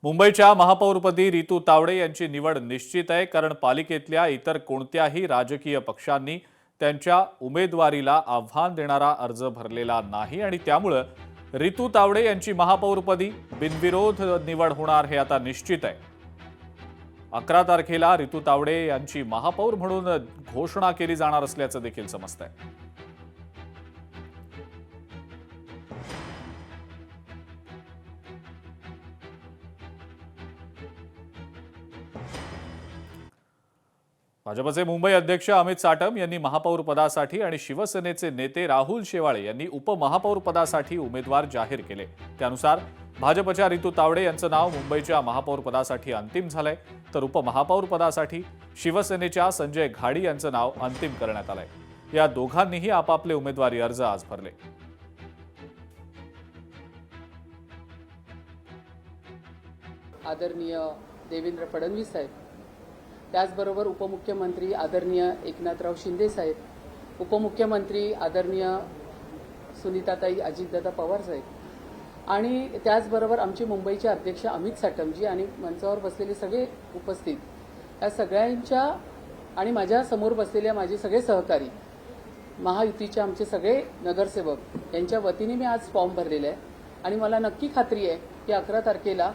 मुंबईच्या महापौरपदी रितू तावडे यांची निवड निश्चित आहे, कारण पालिकेतल्या इतर कोणत्याही राजकीय पक्षांनी त्यांच्या उमेदवारीला आव्हान देणारा अर्ज भरलेला नाही आणि त्यामुळे रितू तावडे यांची महापौरपदी बिनविरोध निवड होणार हे आता निश्चित आहे। 11 तारखेला रितू तावडे यांची महापौर म्हणून घोषणा केली जाणार असल्याचं देखील समजतंय। भाजपचे मुंबई अध्यक्ष अमित साटम यांनी महापौर पदासाठी आणि शिवसेनेचे नेते राहुल शेवाळे यांनी उपमहापौर पदासाठी उमेदवार जाहीर केले। त्यानुसार भाजपच्या रितू तावडे यांचं नाव मुंबईच्या महापौर पदासाठी अंतिम झालंय, तर उपमहापौर पदासाठी शिवसेनेच्या संजय घाडी यांचं नाव अंतिम करण्यात आलंय। या दोघांनीही आपापले उमेदवारी अर्ज आज भरले। आदरणीय देवेंद्र फडणवीस साहेब, त्याचबरोबर उपमुख्यमंत्री आदरणीय एकनाथराव शिंदे साहेब, उपमुख्यमंत्री आदरणीय सुनीताताई अजितदादा पवार साहेब आणि त्याचबरोबर आमचे मुंबईचे अध्यक्ष अमित साटमजी आणि मंचावर बसलेले सगळे उपस्थित या सगळ्यांच्या आणि माझ्या समोर बसलेल्या माझे सगळे सहकारी महायुतीचे आमचे सगळे नगरसेवक यांच्या वतीने मी आज फॉर्म भरलेला आहे आणि मला नक्की खात्री आहे की 11 तारखेला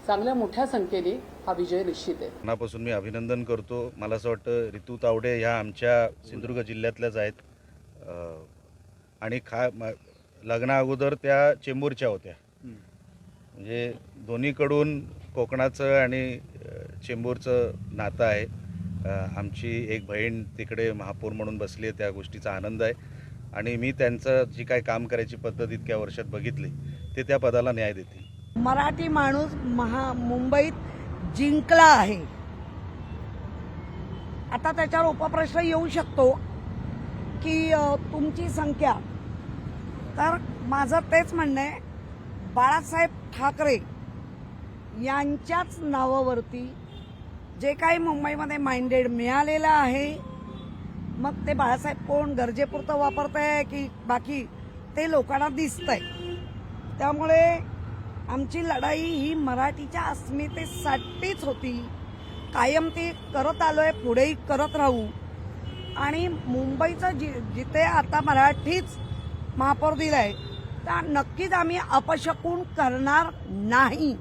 चांगल्या मोठ्या संख्येने हा विजय निश्चित आहे। मनापासून मी अभिनंदन करतो। मला असं वाटतं रितू तावडे ह्या आमच्या सिंधुदुर्ग जिल्ह्यातल्याच आहेत आणि लग्ना अगोदर त्या चेंबूरच्या होत्या, म्हणजे दोन्हीकडून कोकणाचं आणि चेंबूरचं नातं आहे। आमची एक बहीण तिकडे महापौर म्हणून बसली आहे, त्या गोष्टीचा आनंद आहे आणि मी त्यांचं जी काय काम करायची पद्धत इतक्या वर्षात बघितली ते त्या पदाला न्याय देतील। मराठी माणूस मुंबईत जिंकला आहे, आता त्याच्यावर उपप्रश्न येऊ शकतो की तुमची संख्या, तर माझं तेच म्हणणं आहे बाळासाहेब ठाकरे यांच्याच नावावरती जे काही मुंबईमध्ये माइंडेड मिळालेलं आहे, मग ते बाळासाहेब कोण गरजेपुरतं वापरतंय की बाकी ते लोकांना दिसतंय। त्यामुळे आमची लढाई ही मराठीच्या अस्मितेसाठीच होती, कायम ती करत आलोय, पुढेही करत राहू आणि मुंबईचं जिथे आता मराठीच महापौर दिलाय त्या नक्कीच आम्ही अपशकुन करणार नाही।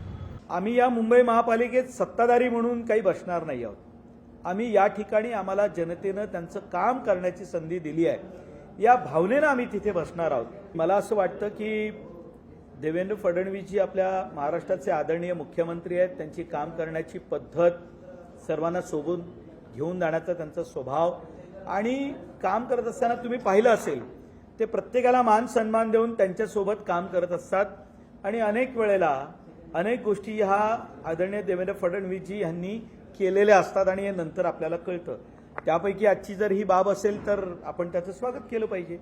आम्ही या मुंबई महापालिकेत सत्ताधारी म्हणून काही बसणार नाही आहोत। आम्ही या ठिकाणी आम्हाला जनतेनं त्यांचं काम करण्याची संधी दिली आहे, या भावनेनं आम्ही तिथे बसणार आहोत। मला असं वाटतं की देवेंद्र फडणवीसजी आपल्या महाराष्ट्राचे आदरणीय मुख्यमंत्री आहेत, त्यांची काम करण्याची पद्धत, सर्वांना सोबत घेऊन जाण्याचा त्यांचा स्वभाव आणि काम करत असताना तुम्ही पाहिलं असेल ते प्रत्येकाला मान सन्मान देऊन त्यांच्यासोबत काम करत असतात आणि अनेक वेळेला अनेक गोष्टी ह्या आदरणीय देवेंद्र फडणवीसजी यांनी केलेल्या असतात आणि हे नंतर आपल्याला कळतं। त्यापैकी आजची जर ही बाब असेल तर आपण त्याचं स्वागत केलं पाहिजे।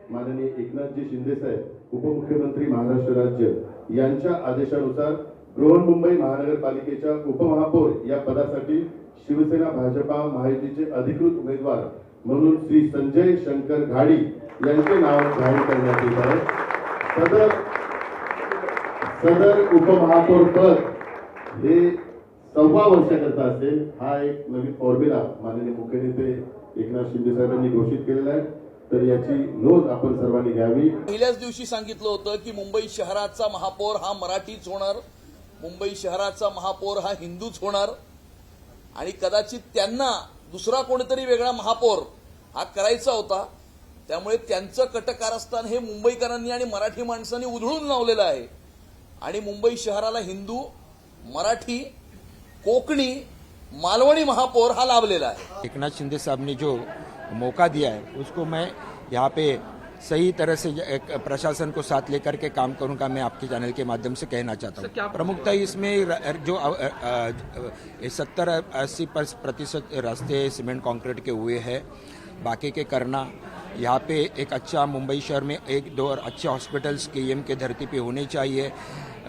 माननीय एकनाथजी शिंदे साहेब उपमुख्यमंत्री महाराष्ट्र राज्य यांच्या आदेशानुसार बृहन्मुंबई महानगरपालिकेच्या उपमहापौर या पदासाठी शिवसेना भाजपा महायुतीचे अधिकृत उमेदवार म्हणून श्री संजय शंकर घाडी यांचे नाव जाहीर करण्यात येत आहे। सदर उपमहापौर पद हे 6 वर्षाकरता असेल, हा एक नवीन फॉर्म्युला माननीय मुख्य नेते एकनाथ शिंदे साहेबांनी घोषित केलेला आहे, तर याची नोंद आपण सर्वांनी घ्यावी। पहिल्याच दिवशी सांगितलं होतं की मुंबई शहराचा महापौर हा मराठीच होणार, मुंबई शहराचा महापौर हा हिंदूच होणार आणि कदाचित त्यांना दुसरा कोणीतरी वेगळा महापौर हा करायचा होता। त्यामुळे त्यांचं कटकारस्थान हे मुंबईकरांनी आणि मराठी माणसांनी उधळून लावलेलं आहे आणि मुंबई शहराला हिंदू, मराठी, कोकणी, मालवणी महापौर हा लाभलेला है। एकनाथ शिंदे साहब ने जो मौका दिया है उसको मैं यहाँ पे सही तरह से एक प्रशासन को साथ लेकर के काम करूंगा, मैं आपके चैनल के माध्यम से कहना चाहता हूँ। प्रमुखता इसमें जो 70-80% रास्ते सीमेंट कंक्रीट के हुए हैं, बाकी के करना, यहाँ पे एक अच्छा मुंबई शहर में 1-2 और अच्छे हॉस्पिटल्स केएम के धरती पे होने चाहिए,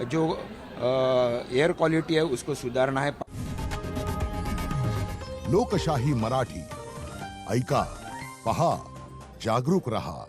जो एयर क्वालिटी है उसको सुधारना है। लोकशाही मराठी ऐका, पहा, जागरूक रहा।